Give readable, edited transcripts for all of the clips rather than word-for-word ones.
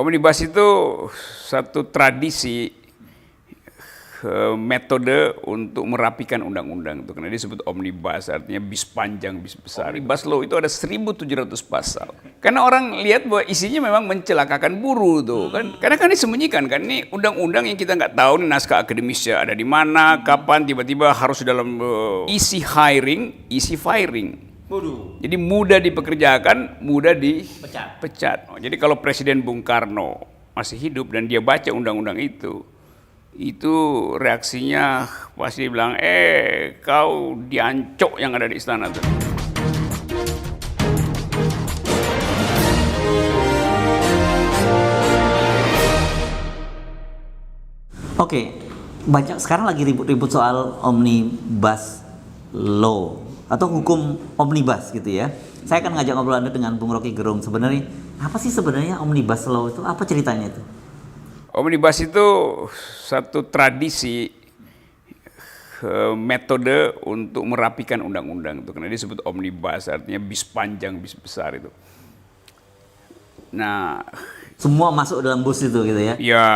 Omnibus itu satu tradisi, metode untuk merapikan undang-undang itu, karena disebut omnibus, artinya bis panjang, bis besar. Omnibus law itu ada 1.700 pasal. Karena orang lihat bahwa isinya memang mencelakakan buruh tuh kan, karena kan disembunyikan kan, ini undang-undang yang kita nggak tahu nih naskah akademisnya ada di mana, kapan, tiba-tiba harus dalam easy hiring, easy firing. Jadi mudah dipekerjakan, mudah dipecat. Jadi kalau Presiden Bung Karno masih hidup dan dia baca undang-undang itu reaksinya pasti bilang, kau diancok yang ada di istana tuh. Oke, banyak sekarang lagi ribut-ribut soal omnibus law atau hukum omnibus gitu ya. Saya akan ngajak ngobrol Anda dengan Bung Rocky Gerung. Sebenarnya apa sih sebenarnya omnibus law itu? Apa ceritanya itu? Omnibus itu satu tradisi, metode untuk merapikan undang-undang itu, karena disebut omnibus, artinya bis panjang, bis besar itu. Nah, semua masuk dalam bus itu gitu ya? Ya,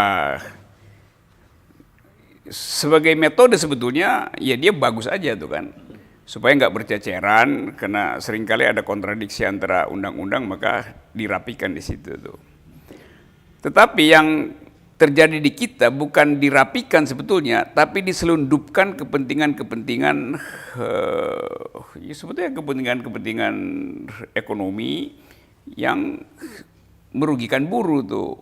sebagai metode sebetulnya ya dia bagus aja tuh kan, supaya nggak berceceran, karena seringkali ada kontradiksi antara undang-undang, maka dirapikan di situ tuh. Tetapi yang terjadi di kita bukan dirapikan sebetulnya, tapi diselundupkan kepentingan-kepentingan, ya sebetulnya kepentingan-kepentingan ekonomi yang merugikan buruh tuh.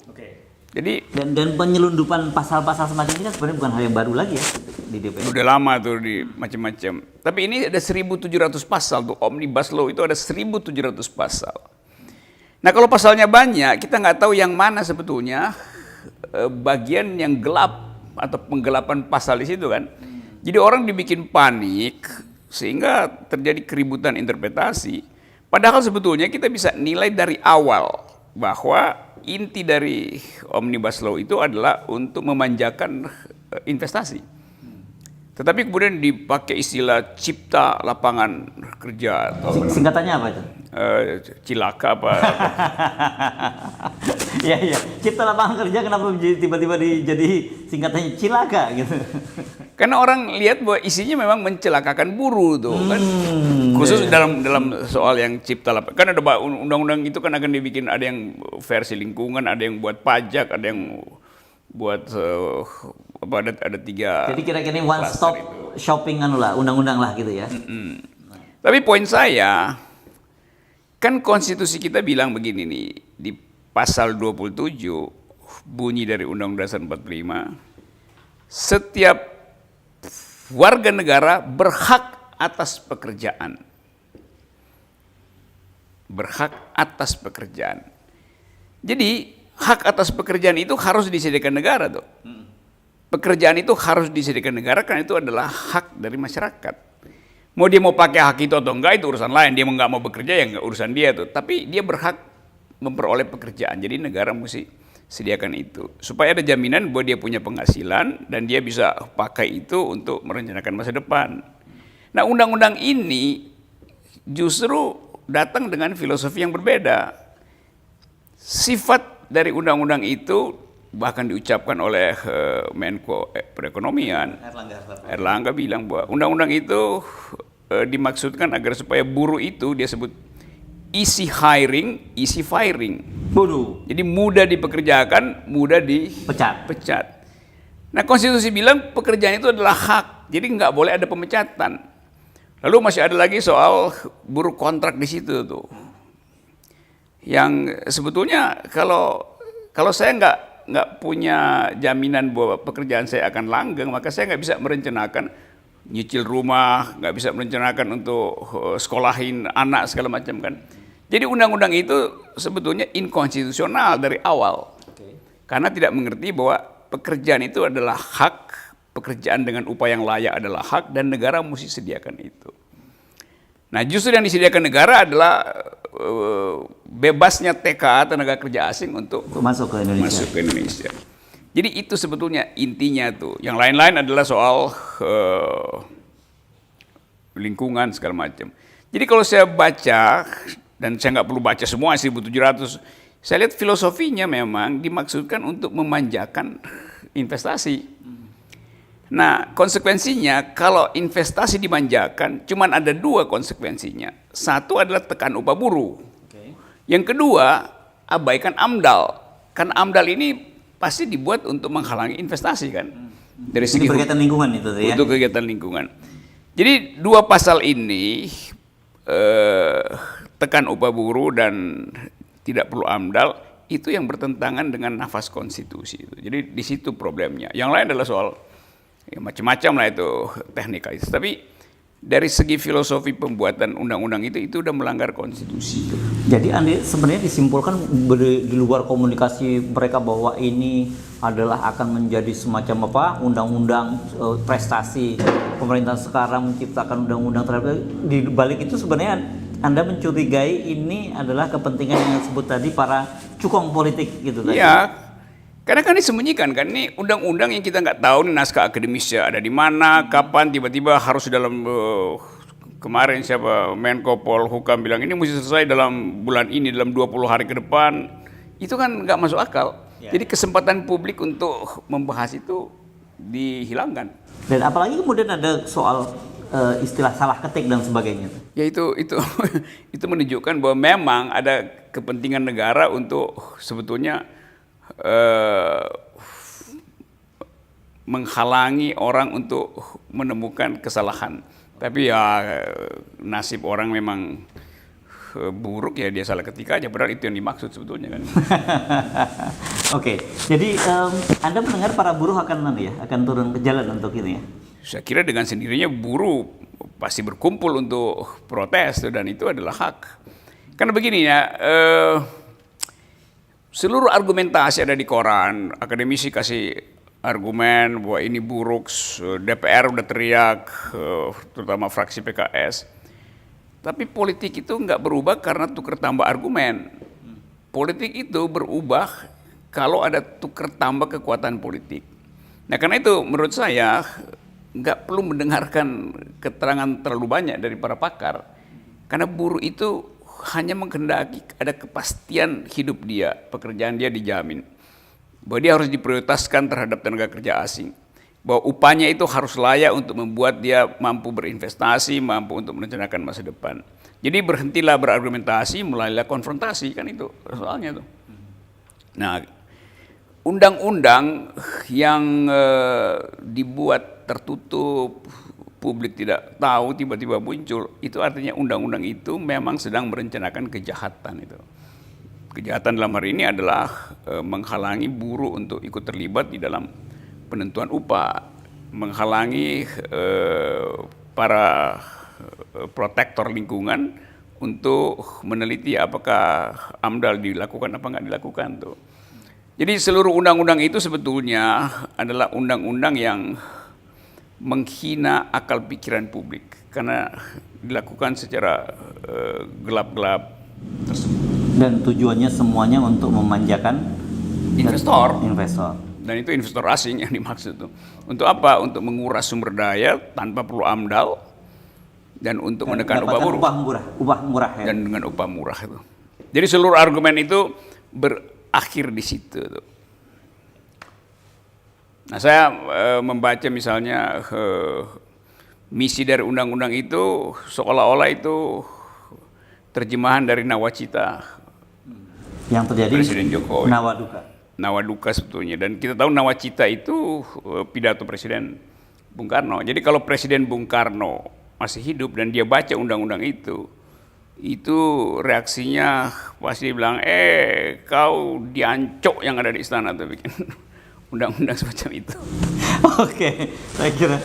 Jadi dan penyelundupan pasal-pasal semacam ini kan sebenarnya bukan hal yang baru lagi ya di DPR. Udah lama tuh di macam-macam. Tapi ini ada 1.700 pasal tuh, omnibus law itu ada 1.700 pasal. Nah kalau pasalnya banyak, kita nggak tahu yang mana sebetulnya bagian yang gelap atau penggelapan pasal di situ kan. Jadi orang dibikin panik sehingga terjadi keributan interpretasi. Padahal sebetulnya kita bisa nilai dari awal bahwa inti dari omnibus law itu adalah untuk memanjakan investasi. Tetapi kemudian dipakai istilah cipta lapangan kerja atau singkatannya apa itu? Cilaka apa? Iya, cipta lapangan kerja kenapa tiba-tiba jadi singkatannya cilaka gitu? Karena orang lihat bahwa isinya memang mencelakakan buruh tuh kan, khusus dalam soal yang cipta lapangan. Kan ada undang-undang itu kan akan dibikin, ada yang versi lingkungan, ada yang buat pajak, ada yang buat ada 3. Jadi kira-kira ini one stop shopping undang-undang lah gitu ya. Tapi poin saya, kan konstitusi kita bilang begini nih, di pasal 27 bunyi dari Undang-Undang Dasar 45, setiap warga negara berhak atas pekerjaan. Berhak atas pekerjaan. Jadi hak atas pekerjaan itu harus disediakan negara tuh. Pekerjaan itu harus disediakan negara karena itu adalah hak dari masyarakat. Mau dia mau pakai hak itu atau enggak itu urusan lain. Dia nggak mau bekerja ya nggak urusan dia tuh. Tapi dia berhak memperoleh pekerjaan. Jadi negara mesti sediakan itu supaya ada jaminan bahwa dia punya penghasilan dan dia bisa pakai itu untuk merencanakan masa depan. Nah, undang-undang ini justru datang dengan filosofi yang berbeda. Sifat dari undang-undang itu bahkan diucapkan oleh Menko Perekonomian Erlangga bilang bahwa undang-undang itu dimaksudkan agar supaya buruh itu dia sebut easy hiring, easy firing. Jadi mudah dipekerjakan, mudah dipecat. Nah konstitusi bilang pekerjaan itu adalah hak, jadi nggak boleh ada pemecatan. Lalu masih ada lagi soal buruh kontrak di situ tuh, yang sebetulnya kalau saya nggak punya jaminan bahwa pekerjaan saya akan langgeng, maka saya nggak bisa merencanakan nyicil rumah, nggak bisa merencanakan untuk sekolahin anak segala macam kan. Jadi undang-undang itu sebetulnya inkonstitusional dari awal, karena tidak mengerti bahwa pekerjaan itu adalah hak, pekerjaan dengan upah yang layak adalah hak dan negara mesti sediakan itu. Nah justru yang disediakan negara adalah bebasnya TKA tenaga kerja asing untuk masuk ke Indonesia. Jadi itu sebetulnya intinya tuh. Yang lain-lain adalah soal lingkungan segala macam. Jadi kalau saya baca, dan saya nggak perlu baca semua 1.700, Saya lihat filosofinya memang dimaksudkan untuk memanjakan investasi. Nah, konsekuensinya kalau investasi dimanjakan, cuman ada dua konsekuensinya. Satu adalah tekan upah buruh. Yang kedua, abaikan AMDAL. Kan AMDAL ini pasti dibuat untuk menghalangi investasi kan. Dari segi berkaitan lingkungan itu ya. untuk kegiatan lingkungan. Jadi dua pasal ini tekan upah buruh dan tidak perlu AMDAL itu yang bertentangan dengan nafas konstitusi itu. Jadi di situ problemnya. Yang lain adalah soal ya, macam-macam lah itu teknikalis. Tapi dari segi filosofi pembuatan undang-undang itu udah melanggar konstitusi. Jadi Andi sebenarnya disimpulkan di luar komunikasi mereka bahwa ini adalah akan menjadi semacam apa undang-undang prestasi pemerintah sekarang menciptakan undang-undang terhadap di balik itu sebenarnya Anda mencurigai ini adalah kepentingan yang disebut tadi para cukong politik gitu tadi. Iya, karena kan disembunyikan kan ini undang-undang yang kita nggak tahu nih naskah akademisnya ada di mana, kapan tiba-tiba harus dalam kemarin siapa Menko Polhukam bilang ini mesti selesai dalam bulan ini dalam 20 hari ke depan. Itu kan nggak masuk akal. Ya. Jadi kesempatan publik untuk membahas itu dihilangkan. Dan apalagi kemudian ada soal istilah salah ketik dan sebagainya. Ya itu itu menunjukkan bahwa memang ada kepentingan negara untuk sebetulnya menghalangi orang untuk menemukan kesalahan. Tapi ya nasib orang memang buruk ya dia salah ketika aja. Padahal itu yang dimaksud sebetulnya kan. Oke, jadi Anda mendengar para buruh akan turun ke jalan untuk ini ya? Saya kira dengan sendirinya buruh pasti berkumpul untuk protes dan itu adalah hak. Karena begini ya, seluruh argumentasi ada di koran, akademisi kasih argumen bahwa ini buruk, DPR udah teriak, terutama fraksi PKS. Tapi politik itu nggak berubah karena tukar tambah argumen. Politik itu berubah kalau ada tukar tambah kekuatan politik. Nah karena itu menurut saya nggak perlu mendengarkan keterangan terlalu banyak dari para pakar. Karena buruh itu hanya menghendaki ada kepastian hidup dia, pekerjaan dia dijamin. Bahwa dia harus diprioritaskan terhadap tenaga kerja asing. Bahwa upahnya itu harus layak untuk membuat dia mampu berinvestasi, mampu untuk merencanakan masa depan. Jadi berhentilah berargumentasi, mulailah konfrontasi, kan itu soalnya tuh. Nah, undang-undang yang dibuat tertutup, publik tidak tahu, tiba-tiba muncul, itu artinya undang-undang itu memang sedang merencanakan kejahatan itu. Kejahatan dalam hari ini adalah menghalangi buruh untuk ikut terlibat di dalam penentuan upah, menghalangi para protektor lingkungan untuk meneliti apakah AMDAL dilakukan apa nggak dilakukan tuh. Jadi seluruh undang-undang itu sebetulnya adalah undang-undang yang menghina akal pikiran publik karena dilakukan secara gelap-gelap tersebut. Dan tujuannya semuanya untuk memanjakan investor. Dan itu investor asing yang dimaksud tuh. Untuk apa? Untuk menguras sumber daya tanpa perlu AMDAL dan untuk menekan upah buruh. Upah murah ya. Dan dengan upah murah itu. Jadi seluruh argumen itu berakhir di situ tuh. Nah, saya membaca misalnya misi dari undang-undang itu seolah-olah itu terjemahan dari nawacita yang terjadi Presiden Jokowi. Nawaduka sebetulnya. Dan kita tahu nawacita itu pidato Presiden Bung Karno. Jadi kalau Presiden Bung Karno masih hidup dan dia baca undang-undang itu reaksinya pasti bilang, kau diancok yang ada di istana tuh bikin undang-undang semacam itu. Oke, saya kira.